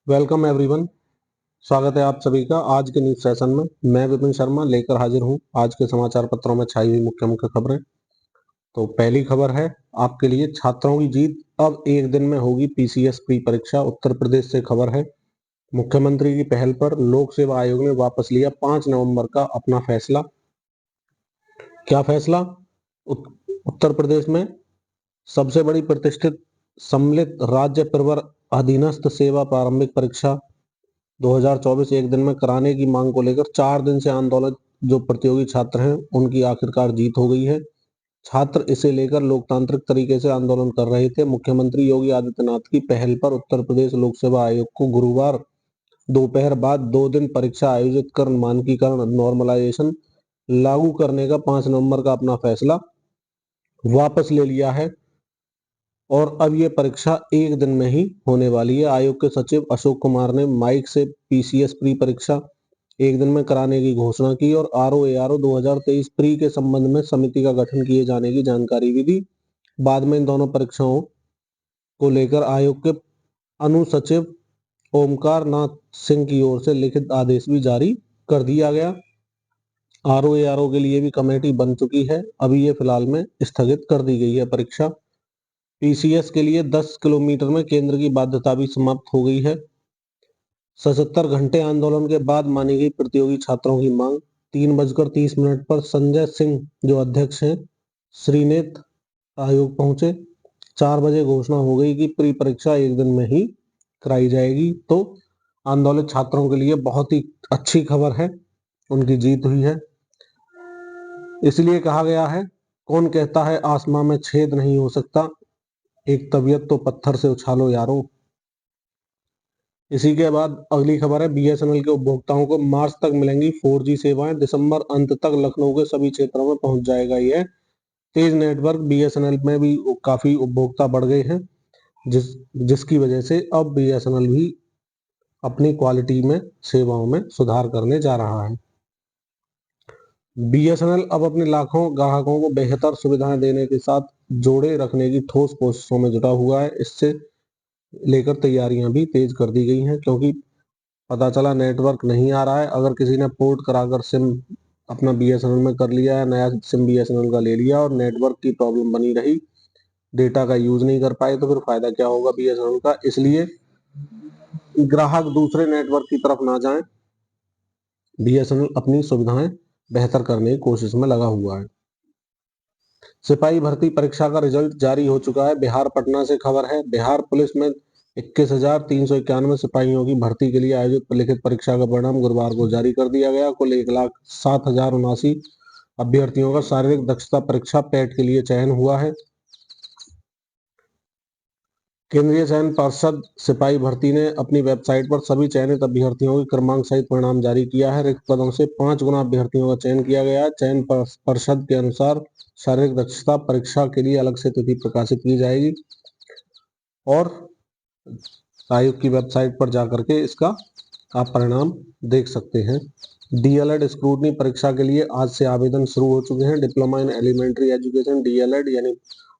Welcome everyone. स्वागत है आप सभी का आज के न्यूज सेशन में। मैं विपिन शर्मा लेकर हाजिर हूं आज के समाचार पत्रों में छाई हुई मुख्य मुख्य खबरें। तो पहली खबर है आपके लिए, छात्रों की जीत, अब एक दिन में होगी पीसीएस प्री परीक्षा। उत्तर प्रदेश से खबर है, मुख्यमंत्री की पहल पर लोक सेवा आयोग ने वापस लिया 5 नवंबर का अपना फैसला। क्या फैसला? उत्तर प्रदेश में सबसे बड़ी प्रतिष्ठित सम्मिलित राज्य प्रवर अधीनस्थ सेवा प्रारंभिक परीक्षा 2024 एक दिन में कराने की मांग को लेकर 4 दिन से आंदोलन जो प्रतियोगी छात्र हैं उनकी आखिरकार जीत हो गई है। छात्र इसे लेकर लोकतांत्रिक तरीके से आंदोलन कर रहे थे। मुख्यमंत्री योगी आदित्यनाथ की पहल पर उत्तर प्रदेश लोक सेवा आयोग को गुरुवार दोपहर बाद 2 दिन परीक्षा आयोजित कर मानकीकरण नॉर्मलाइजेशन लागू करने का 5 नवंबर का अपना फैसला वापस ले लिया है और अब ये परीक्षा एक दिन में ही होने वाली है। आयोग के सचिव अशोक कुमार ने माइक से पीसीएस प्री परीक्षा एक दिन में कराने की घोषणा की और आरओ 2023 प्री के संबंध में समिति का गठन किए जाने की जानकारी भी दी। बाद में इन दोनों परीक्षाओं को लेकर आयोग के अनुसचिव ओमकार नाथ सिंह की ओर से लिखित आदेश भी जारी कर दिया गया। आरओ के लिए भी कमेटी बन चुकी है। अभी ये फिलहाल में स्थगित कर दी गई है परीक्षा। पीसीएस के लिए 10 किलोमीटर में केंद्र की बाध्यता भी समाप्त हो गई है। 77 घंटे आंदोलन के बाद मानी गई प्रतियोगी छात्रों की मांग। 3:30 पर संजय सिंह जो अध्यक्ष हैं श्रीनेत आयोग पहुंचे। 4 बजे घोषणा हो गई कि प्री परीक्षा एक दिन में ही कराई जाएगी। तो आंदोलित छात्रों के लिए बहुत ही अच्छी खबर है, उनकी जीत हुई है। इसलिए कहा गया है, कौन कहता है आसमां में छेद नहीं हो सकता, एक तबीयत तो पत्थर से उछालो यारो। इसी के बाद अगली खबर है, बीएसएनएल के उपभोक्ताओं को मार्च तक मिलेंगी 4G सेवाएं। दिसंबर अंत तक लखनऊ के सभी क्षेत्रों में पहुंच जाएगा यह तेज नेटवर्क। बीएसएनएल में भी काफी उपभोक्ता बढ़ गए हैं, जिसकी वजह से अब बीएसएनएल भी अपनी क्वालिटी में सेवाओं में सुधार करने जा रहा है। बीएसएनएल अब अपने लाखों ग्राहकों को बेहतर सुविधाएं देने के साथ जोड़े रखने की ठोस कोशिशों में जुटा हुआ है। इससे लेकर तैयारियां भी तेज कर दी गई हैं, क्योंकि पता चला नेटवर्क नहीं आ रहा है। अगर किसी ने पोर्ट कराकर सिम अपना बीएसएनएल में कर लिया है, नया सिम बीएसएनएल का ले लिया और नेटवर्क की प्रॉब्लम बनी रही, डेटा का यूज नहीं कर पाए, तो फिर फायदा क्या होगा बीएसएनएल का। इसलिए ग्राहक दूसरे नेटवर्क की तरफ ना जाएं। बीएसएनएल अपनी सुविधाएं बेहतर करने की कोशिश में लगा हुआ है। सिपाही भर्ती परीक्षा का रिजल्ट जारी हो चुका है। बिहार पटना से खबर है, बिहार पुलिस में 21,391 सिपाहियों की भर्ती के लिए आयोजित लिखित परीक्षा का परिणाम गुरुवार को जारी कर दिया गया। कुल 1,07,079 अभ्यर्थियों का शारीरिक दक्षता परीक्षा पैट के लिए चयन हुआ है। केंद्रीय चयन पर्षद सिपाही भर्ती ने अपनी वेबसाइट पर सभी चयनित अभ्यर्थियों के क्रमांक सहित परिणाम जारी किया है। रिक्त पदों से 5 गुना अभ्यर्थियों का चयन किया गया है। चयन पर्षद के अनुसार शारीरिक दक्षता परीक्षा के लिए अलग से तिथि प्रकाशित की जाएगी और आयोग की वेबसाइट पर जाकर के इसका आप परिणाम देख सकते हैं। डीएलएड स्क्रूटनी परीक्षा के लिए आज से आवेदन शुरू हो चुके हैं। Diploma in elementary education DElEd यानी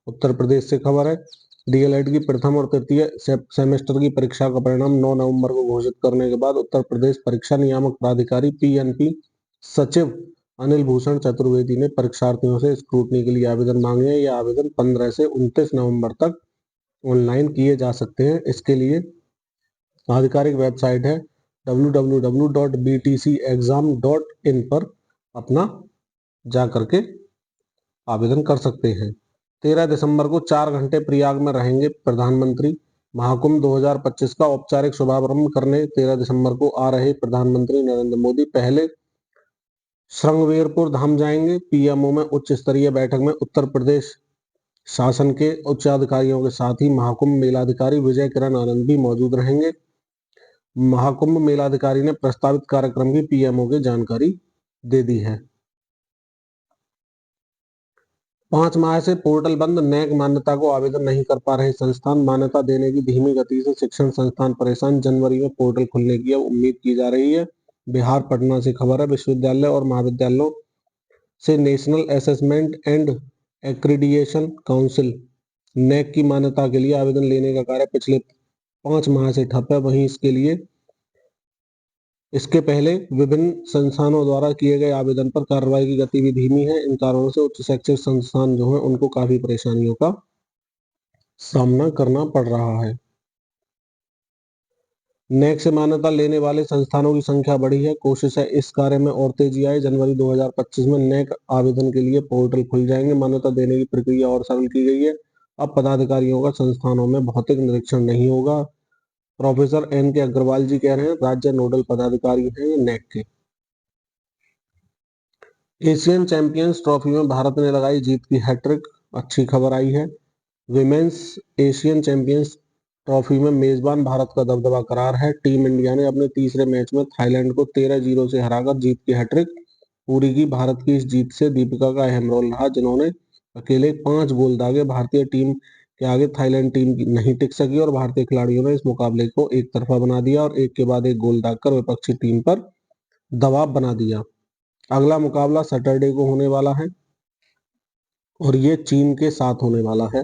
उत्तर प्रदेश से खबर है। डीएलएड की प्रथम और तृतीय सेमेस्टर की परीक्षा का परिणाम 9 नवंबर को घोषित करने के बाद उत्तर प्रदेश परीक्षा नियामक प्राधिकारी पीएनपी सचिव अनिल भूषण चतुर्वेदी ने परीक्षार्थियों से स्क्रूटनी के लिए आवेदन मांगे हैं। यह आवेदन 15 से 29 नवंबर तक ऑनलाइन किए जा सकते हैं। इसके लिए आधिकारिक वेबसाइट है www.btcexam.in पर अपना जा करके आवेदन कर सकते हैं। 13 दिसंबर को 4 घंटे प्रयाग में रहेंगे प्रधानमंत्री। महाकुंभ 2025 का औपचारिक शुभारंभ करने 13 दिसंबर को आ रहे प्रधानमंत्री नरेंद्र मोदी पहले श्रृंगवेरपुर धाम जाएंगे। पीएमओ में उच्च स्तरीय बैठक में उत्तर प्रदेश शासन के उच्च अधिकारियों के साथ ही महाकुंभ मेलाधिकारी विजय किरण आनंद भी मौजूद रहेंगे। महाकुंभ मेलाधिकारी ने प्रस्तावित कार्यक्रम की पीएमओ की जानकारी दे दी है। 5 माह से पोर्टल बंद, नैक मान्यता को आवेदन नहीं कर पा रहे संस्थान। मान्यता देने की धीमी गति से शिक्षण संस्थान परेशान। जनवरी में पोर्टल खुलने की अब उम्मीद की जा रही है। बिहार पटना से खबर है, विश्वविद्यालय और महाविद्यालयों से national assessment and accreditation council NAAC की मान्यता के लिए आवेदन लेने का कार्य पिछले 5 माह से ठप है। वहीं इसके पहले विभिन्न संस्थानों द्वारा किए गए आवेदन पर कार्रवाई की गति भी धीमी है। इन कारणों से उच्च शैक्षिक संस्थान जो है उनको काफी परेशानियों का सामना करना पड़ रहा है। नेक से मान्यता लेने वाले संस्थानों की संख्या बढ़ी है। कोशिश है इस कार्य में और तेजी आए। जनवरी 2025 में नेक आवेदन के लिए पोर्टल खुल जाएंगे। मान्यता देने की प्रक्रिया और सरल की गई है। अब पदाधिकारियों का संस्थानों में भौतिक निरीक्षण नहीं होगा। प्रोफेसर एन के अग्रवाल जी कह रहे हैं, राज्य नोडल पदाधिकारी हैं ये नेक के। एशियन चैंपियंस ट्रॉफी में भारत ने लगाई जीत की हैट्रिक, अच्छी खबर आई है। विमेंस एशियन चैंपियंस ट्रॉफी में मेजबान भारत का दबदबा करार है। टीम इंडिया ने अपने तीसरे मैच में थाईलैंड को 13-0 से हराकर जीत की हैट्रिक पूरी की। भारत की इस जीत से दीपिका का अहम रोल रहा, जिन्होंने अकेले 5 गोल दागे। भारतीय टीम के आगे थाईलैंड टीम नहीं टिक सकी और भारतीय खिलाड़ियों ने इस मुकाबले को एक तरफा बना दिया और एक के बाद एक गोल दागकर विपक्षी टीम पर दबाव बना दिया। अगला मुकाबला सैटरडे को होने वाला है और ये चीन के साथ होने वाला है।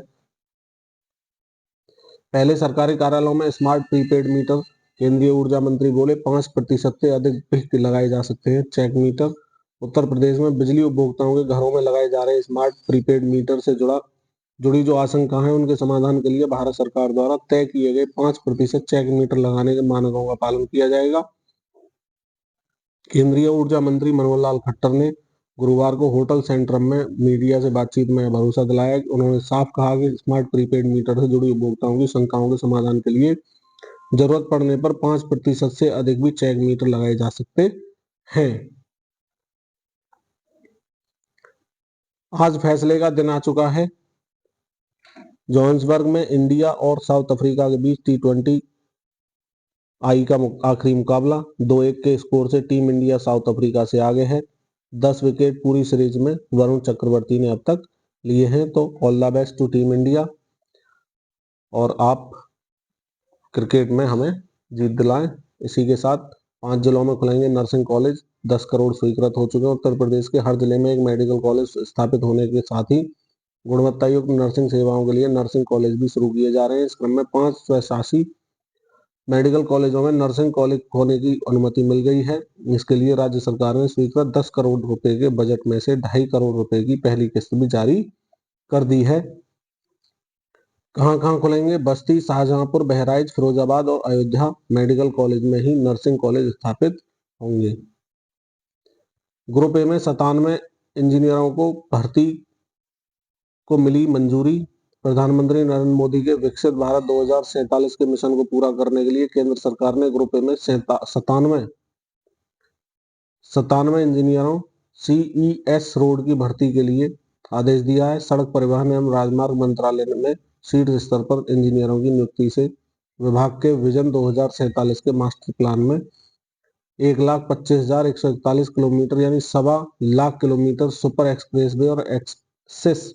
पहले सरकारी कार्यालयों में स्मार्ट प्रीपेड मीटर, केंद्रीय ऊर्जा मंत्री बोले 5% से अधिक बिल लगाए जा सकते हैं चेक मीटर। उत्तर प्रदेश में बिजली उपभोक्ताओं के घरों में लगाए जा रहे स्मार्ट प्रीपेड मीटर से जुड़ी जो आशंका है उनके समाधान के लिए भारत सरकार द्वारा तय किए गए 5% चेक मीटर लगाने के मानकों का पालन किया जाएगा। केंद्रीय ऊर्जा मंत्री मनोहर लाल खट्टर ने गुरुवार को होटल सेंट्रम में मीडिया से बातचीत में भरोसा दिलाया। उन्होंने साफ कहा कि स्मार्ट प्रीपेड मीटर से जुड़ी उपभोक्ताओं की शंकाओं के समाधान के लिए जरूरत पड़ने पर 5% से अधिक भी चेक मीटर लगाए जा सकते हैं। आज फैसले का दिन आ चुका है। जोहान्सबर्ग में इंडिया और साउथ अफ्रीका के बीच T20 आई का आखिरी मुकाबला 2-1 के स्कोर से टीम इंडिया साउथ अफ्रीका से आगे है। 10 विकेट पूरी सीरीज में वरुण चक्रवर्ती ने अब तक लिए हैं। तो all the best to team India और आप क्रिकेट में हमें जीत दिलाएं। इसी के साथ 5 जिलों में खुलेंगे नर्सिंग कॉलेज। 10 करोड़ स्वीकृत हो चुके हैं। उत्तर प्रदेश के हर जिले में एक मेडिकल कॉलेज स्थापित होने के साथ ही गुणवत्ता युक्त नर्सिंग सेवाओं के लिए नर्सिंग कॉलेज भी शुरू किए जा रहे हैं। इस क्रम में 5 स्वशासी मेडिकल कॉलेजों में नर्सिंग कॉलेज खोलने की अनुमति मिल गई है। इसके लिए राज्य सरकार ने स्वीकृत 10 करोड़ रुपए के बजट में से 2.5 करोड़ रुपए की पहली किस्त भी जारी कर दी है। कहां खुलेंगे? बस्ती, शाहजहांपुर, बहराइच, फिरोजाबाद और अयोध्या मेडिकल कॉलेज में ही नर्सिंग कॉलेज स्थापित होंगे। ग्रुप ए में 97 इंजीनियरों को भर्ती को मिली मंजूरी। प्रधानमंत्री नरेंद्र मोदी के विकसित भारत 2047 के मिशन को पूरा करने के लिए केंद्र सरकार ने ग्रुप ए में 97 इंजीनियरों CES रोड की भर्ती के लिए आदेश दिया है। सड़क परिवहन एवं राजमार्ग मंत्रालय में शीर्ष स्तर पर इंजीनियरों की नियुक्ति से विभाग के विजन 2047 के मास्टर प्लान में 1,25,141 किलोमीटर यानी 1.25 किलोमीटर सुपर एक्सप्रेसवे और एक्सेस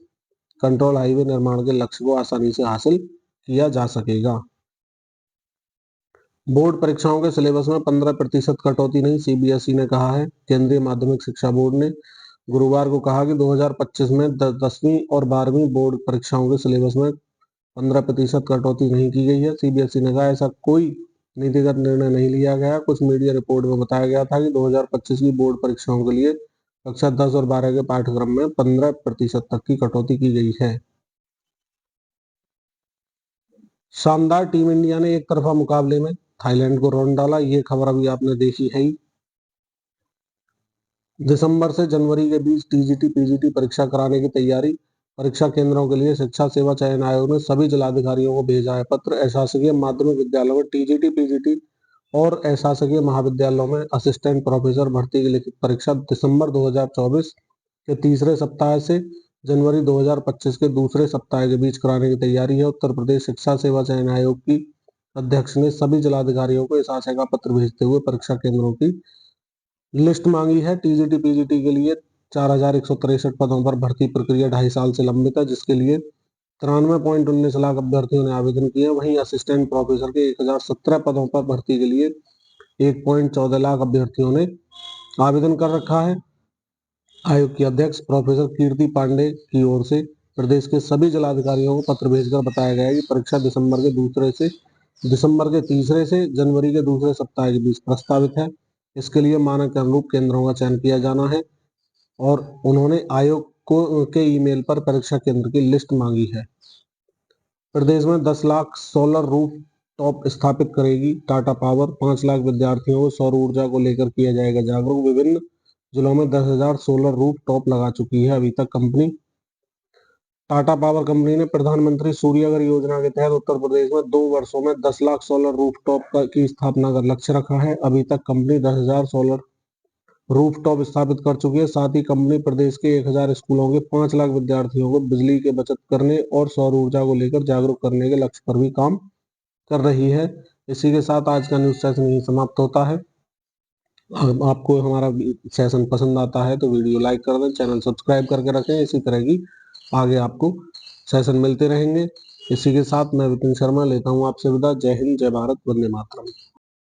कंट्रोल हाईवे निर्माण के लक्ष्य को आसानी से हासिल किया जा सकेगा। बोर्ड परीक्षाओं के सिलेबस में 15% कटौती नहीं, CBSE ने कहा है। केंद्रीय माध्यमिक शिक्षा बोर्ड ने गुरुवार को कहा कि 2025 में 10वीं और 12वीं बोर्ड परीक्षाओं के सिलेबस में 15% कटौती नहीं की गई है। CBSE ने कहा ऐसा कोई नीतिगत निर्णय नहीं लिया गया। कुछ मीडिया रिपोर्ट में बताया गया था कि 2025 की बोर्ड परीक्षाओं के लिए कक्षा 10 और 12 के पाठ्यक्रम में 15% तक की कटौती की गई है। शानदार टीम इंडिया ने एक तरफा मुकाबले में थाईलैंड को रौंद डाला। ये खबर अभी आपने देखी है ही। दिसंबर से जनवरी के बीच TGT PGT परीक्षा कराने की तैयारी। परीक्षा केंद्रों के लिए शिक्षा सेवा चयन आयोग ने सभी जिलाधिकारियों को भेजा है पत्र। अशासकीय माध्यमिक विद्यालयों में TGT PGT और अशासकीय महाविद्यालयों में असिस्टेंट प्रोफेसर भर्ती की लिखित परीक्षा दिसंबर 2024 के तीसरे सप्ताह से जनवरी 2025 के दूसरे सप्ताह के बीच कराने की तैयारी है। उत्तर प्रदेश शिक्षा सेवा चयन आयोग की अध्यक्ष ने सभी जिलाधिकारियों को इस आशय का पत्र भेजते हुए परीक्षा केंद्रों की लिस्ट मांगी है। TGT PGT के लिए 4,163 पदों पर भर्ती प्रक्रिया 2.5 साल से लंबित है, जिसके लिए 93.19 लाख अभ्यर्थियों ने आवेदन किए। वहीं असिस्टेंट प्रोफेसर के 1017 पदों पर भर्ती के लिए 1.14 लाख अभ्यर्थियों ने आवेदन कर रखा है। आयोग की अध्यक्ष प्रोफेसर कीर्ति पांडे की ओर से प्रदेश के सभी जिलाधिकारियों को पत्र भेजकर बताया गया है कि परीक्षा दिसंबर के दूसरे से दिसंबर के तीसरे से जनवरी के दूसरे सप्ताह के बीच प्रस्तावित है। इसके लिए मानक के अनुरूप केंद्रों का चयन किया जाना है और उन्होंने आयोग को के ईमेल पर परीक्षा केंद्र की लिस्ट मांगी है। प्रदेश में 10 लाख सोलर रूफ टॉप स्थापित करेगी टाटा पावर। 5 लाख विद्यार्थियों को सौर ऊर्जा को लेकर किया जाएगा जागरूक। विभिन्न जिलों में 10,000 सोलर रूफ टॉप लगा चुकी है अभी तक कंपनी। टाटा पावर कंपनी ने प्रधानमंत्री सूर्यघर योजना के तहत उत्तर प्रदेश में 2 वर्षों में 10 लाख सोलर रूफ टॉप की स्थापना का लक्ष्य रखा है। अभी तक कंपनी 10,000 सोलर रूफटॉप स्थापित कर चुकी है। साथ ही कंपनी प्रदेश के 1,000 स्कूलों के 5 लाख विद्यार्थियों को बिजली के बचत करने और सौर ऊर्जा को लेकर जागरूक करने के लक्ष्य पर भी काम कर रही है। इसी के साथ आज का न्यूज सेशन यही समाप्त होता है। आपको हमारा सेशन पसंद आता है तो वीडियो लाइक कर दें, चैनल सब्सक्राइब करके रखें। इसी तरह की आगे आपको सेशन मिलते रहेंगे। इसी के साथ मैं विपिन शर्मा लेता हूँ आपसे विदा। जय हिंद, जय भारत, वंदे मातरम।